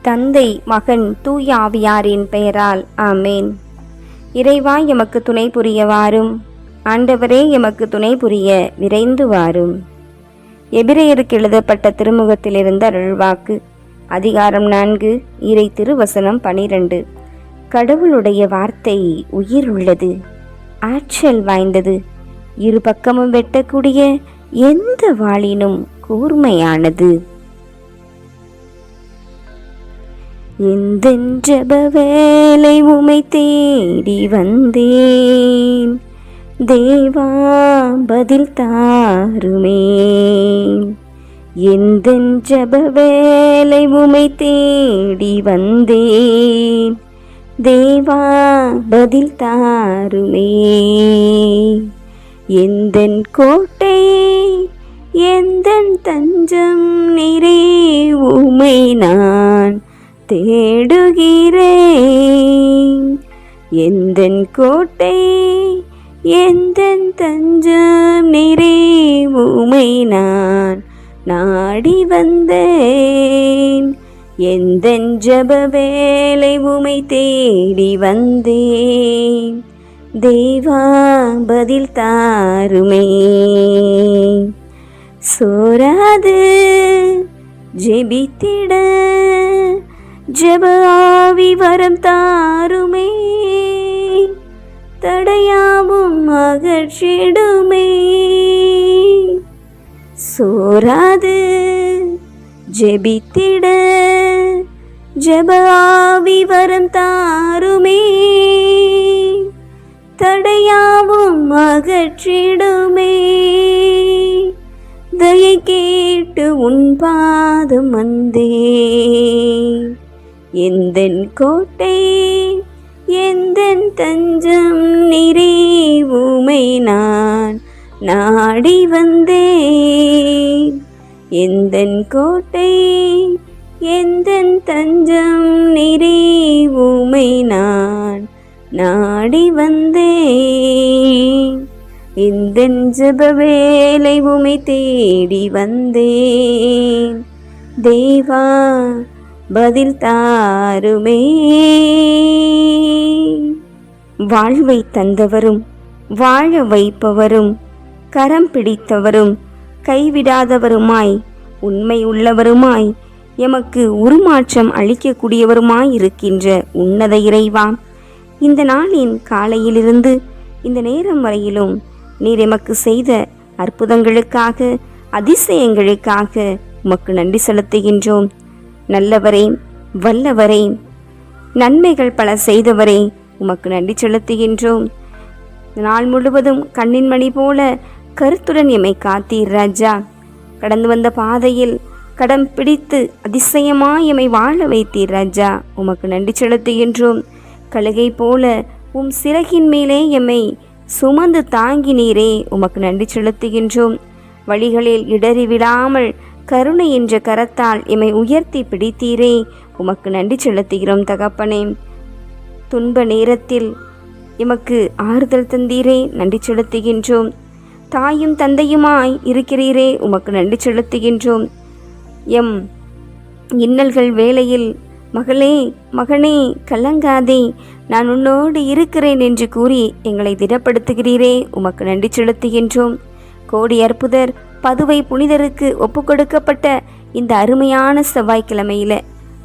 தந்தை, மகன், தூய ஆவியாரின் பெயரால் ஆமேன். இறைவா, எமக்கு துணை புரிய வாரும். ஆண்டவரே, எமக்கு துணை புரிய விரைந்து வாரும். எபிரேயருக்கு எழுதப்பட்ட திருமுகத்திலிருந்து அருள்வாக்கு. அதிகாரம் 4, இறை திருவசனம் 12. கடவுளுடைய வார்த்தை உயிர் உள்ளது, ஆற்றல் வாய்ந்தது, இரு பக்கமும் வெட்டக்கூடிய எந்த வாளினும் கூர்மையானது. எந்தென் ஜெப வேலை உமை தேடி வந்தேன், தேவா பதில் தாருமே. எந்தென் ஜெப வேலை உமை தேடி வந்தேன், தேவா பதில் தாருமே. எந்தென் கோட்டை எந்தென் தஞ்சம் நீரே, உமை நான் தேடுகிறேன். எந்தன் கோட்டை எந்தன் தஞ்சம் நீரே, உமை நான் நாடி வந்தேன். எந்தன் ஜெப வேலை உமை தேடி வந்தேன், தேவா பதில் தாருமே. சோராது ஜெபித்திட ஜெப ஆவி வரம் தாருமே, தடையாவும் அகற்றிடுமே. சோராது ஜெபித்திட ஜெப ஆவி வரம் தாருமே, தடையாவும் அகற்றிடுமே. தயை கேட்டு உன் பாதம் வந்தேன். எந்தன் கோட்டை எந்தன் தஞ்சம் நீரே, உமை நான் நாடி வந்தேன். எந்தன் கோட்டை எந்தன் தஞ்சம் நீரே, உமை நான் நாடி வந்தேன். எந்தன் ஜெப வேலை உமை தேடி வந்தேன், தேவா பதில் தாருமே. வாழ்வை தந்தவரும் வாழ வைப்பவரும் கரம் பிடித்தவரும் கைவிடாதவருமாய் உண்மை உள்ளவருமாய் எமக்கு உருமாற்றம் அளிக்கக்கூடியவருமாய் இருக்கின்ற உன்னத இறைவா, இந்த நாளின் காலையிலிருந்து இந்த நேரம் வரையிலும் நீர் எமக்கு செய்த அற்புதங்களுக்காக அதிசயங்களுக்காக உமக்கு நன்றி செலுத்துகின்றோம். நல்லவரே, வல்லவரே, நன்மைகள் பல செய்தவரே, உமக்கு நன்றி செலுத்துகின்றோம். நாள் முழுவதும் கண்ணின் மணி போல கருத்துடன் எம்மை காத்தீர் ராஜா. கடந்து வந்த பாதையில் கடம் பிடித்து அதிசயமாய் எம்மை வாழ வைத்தீர் ராஜா. உமக்கு நன்றி செலுத்துகின்றோம். கழுகை போல உம் சிறகின் மேலே எம்மை சுமந்து தாங்கினீரே, உமக்கு நன்றி செலுத்துகின்றோம். வழிகளில் இடறி விடாமல் கருணை என்ற கரத்தால் எம்மை உயர்த்தி பிடித்தீரே, உமக்கு நன்றி செலுத்துகிறோம் தகப்பனே. துன்ப நேரத்தில் எமக்கு ஆறுதல் தந்தீரே, நன்றி செலுத்துகின்றோம். தாயும் தந்தையுமாய் இருக்கிறீரே, உமக்கு நன்றி செலுத்துகின்றோம். எம் இன்னல்கள் வேளையில் மகளே, மகனே, கலங்காதே, நான் உன்னோடு இருக்கிறேன் என்று கூறி எங்களை திடப்படுத்துகிறீரே, உமக்கு நன்றி செலுத்துகின்றோம். கோடி அற்புதர் பதுவை புனிதருக்கு ஒப்புக்கொடுக்கப்பட்ட இந்த அருமையான செவ்வாய்க்கிழமையில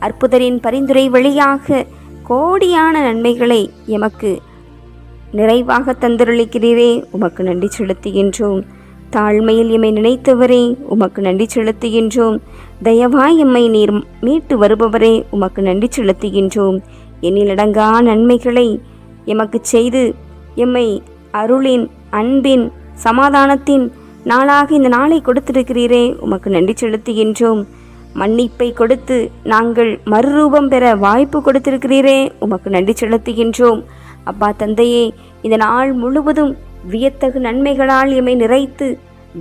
அற்புதரின் பரிந்துரை வழியாக கோடியான நன்மைகளை எமக்கு நிறைவாக தந்தருளிக்கிறீரே, உமக்கு நன்றி செலுத்துகின்றோம். தாழ்மையில் எம்மை நினைத்தவரே, உமக்கு நன்றி செலுத்துகின்றோம். தயவாய் எம்மை நீர் மீட்டு வருபவரே, உமக்கு நன்றி செலுத்துகின்றோம். எண்ணிலடங்கா நன்மைகளை எமக்கு செய்து எம்மை அருளின், அன்பின், சமாதானத்தின் நாளாக இந்த நாளை கொடுத்திருக்கிறீரே, உமக்கு நன்றி செலுத்துகின்றோம். மன்னிப்பை கொடுத்து நாங்கள் மறுரூபம் பெற வாய்ப்பு கொடுத்திருக்கிறீரே, உமக்கு நன்றி செலுத்துகின்றோம். அப்பா தந்தையே, இந்த நாள் முழுவதும் வியத்தகு நன்மைகளால் எம்மை நிறைத்து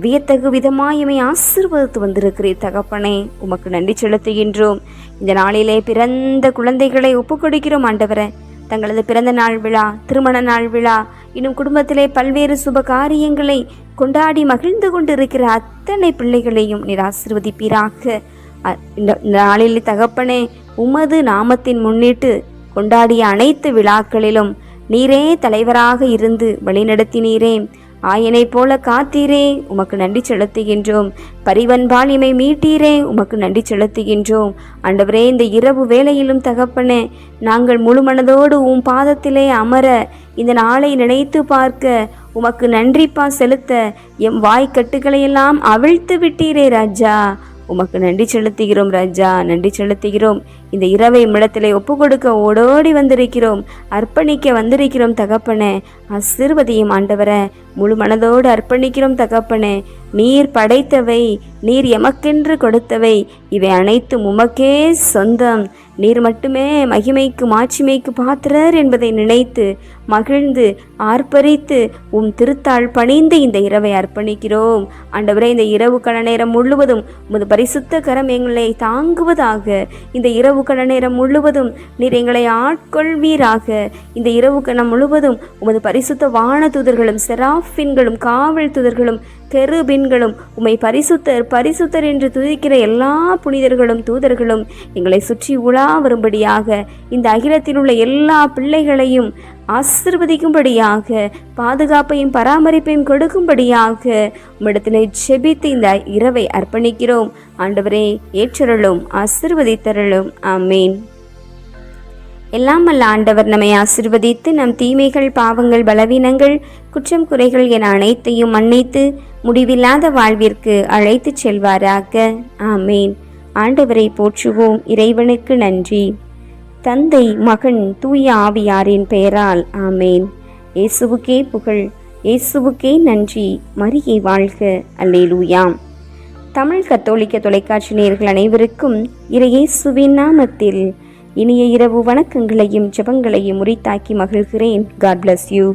வியத்தகு விதமாய் எம்மை ஆசீர்வதித்து வந்திருக்கிறீர் தகப்பனே, உமக்கு நன்றி செலுத்துகின்றோம். இந்த நாளிலே பிறந்த குழந்தைகளை ஒப்புக்கொடுக்கிறோம் ஆண்டவரே. தங்களது பிறந்த நாள் விழா, திருமண நாள் விழா, இன்னும் குடும்பத்திலே பல்வேறு சுப காரியங்களை கொண்டாடி மகிழ்ந்து கொண்டிருக்கிற அத்தனை பிள்ளைகளையும் நீர் ஆசீர்வதிப்பீராக. இந்த நாளில் தகப்பனே, உமது நாமத்தின் முன்னிட்டு கொண்டாடிய அனைத்து விழாக்களிலும் நீரே தலைவராக இருந்து வழிநடத்தினீரே. ஆயனை போல காத்தீரே, உமக்கு நன்றி செலுத்துகின்றோம். பரிவன்பால் இமை மீட்டீரே, உமக்கு நன்றி செலுத்துகின்றோம். ஆண்டவரே, இந்த இரவு வேளையிலும் தகப்பனே, நாங்கள் முழு மனதோடு உம் பாதத்திலே அமர இந்த நாளை நினைத்து பார்க்க உமக்கு நன்றிப்பா செலுத்த எம் வாய்க்கட்டுகளையெல்லாம் அவிழ்த்து விட்டீரே ராஜா. உமக்கு நன்றி செலுத்துகிறோம் ராஜா, நன்றி செலுத்துகிறோம். இந்த இரவை இடத்திலே ஒப்பு கொடுக்க ஓடோடி வந்திருக்கிறோம், அர்ப்பணிக்க வந்திருக்கிறோம் தகப்பனே. ஆசீர்வதியும் ஆண்டவரே, முழு மனதோடு அர்ப்பணிக்கிறோம் தகப்பனே. நீர் படைத்தவை, நீர் எமக்கென்று கொடுத்தவை, இவை அனைத்தும் உமக்கே சொந்தம். நீர் மட்டுமே மகிமைக்கு மாட்சிமைக்கு பாத்திரர் என்பதை நினைத்து மகிழ்ந்து ஆர்ப்பரித்து உம் திருத்தாள் பணிந்து இந்த இரவை அர்ப்பணிக்கிறோம் ஆண்டவரே. இந்த இரவு கண நேரம் முழுவதும் உமது பரிசுத்த கரம் எங்களை தாங்குவதாக. இந்த இரவு கண நேரம் முழுவதும் நீர் எங்களை ஆட்கொள்வீராக. இந்த இரவு கணம் முழுவதும் உமது பரிசுத்த வான தூதர்களும் செராஃபின்களும் காவல் தூதர்களும் கெருபின்களும் உம்மை பரிசுத்தர் பரிசுத்தர் என்று துதிக்கிற எல்லா புனிதர்களும் தூதர்களும் எங்களை சுற்றி உலா வரும்படியாக, இந்த அகிலத்தில் உள்ள எல்லா பிள்ளைகளையும் ஆசீர்வதிக்கும்படியாக, பாதுகாப்பையும் பராமரிப்பையும் கொடுக்கும்படியாக உம்மிடத்திலே ஜெபித்து இந்த இரவை அர்ப்பணிக்கிறோம் ஆண்டவரே. ஏற்றருளும், ஆசீர்வதித்தருளும். ஆமேன். எல்லாம் வல்ல ஆண்டவர் நம்மை ஆசீர்வதித்து நம் தீமைகள், பாவங்கள், பலவீனங்கள், குற்றம் குறைகள் என அனைத்தையும் மன்னித்து முடிவில்லாத வாழ்விற்கு அழைத்து செல்வாராக. ஆமேன். ஆண்டவரை போற்றுவோம். இறைவனுக்கு நன்றி. தந்தை, மகன், தூய ஆவியாரின் பெயரால் ஆமேன். இயேசுவுக்கே புகழ், இயேசுவுக்கே நன்றி. மரியே வாழ்க. அல்லேலூயா. தமிழ் கத்தோலிக்க தொலைக்காட்சி நேயர்கள் அனைவருக்கும் இயேசுவின் நாமத்தில் இனிய இரவு வணக்கங்களையும் ஜெபங்களையும் உரித்தாக்கி மகிழ்கிறேன். God bless you.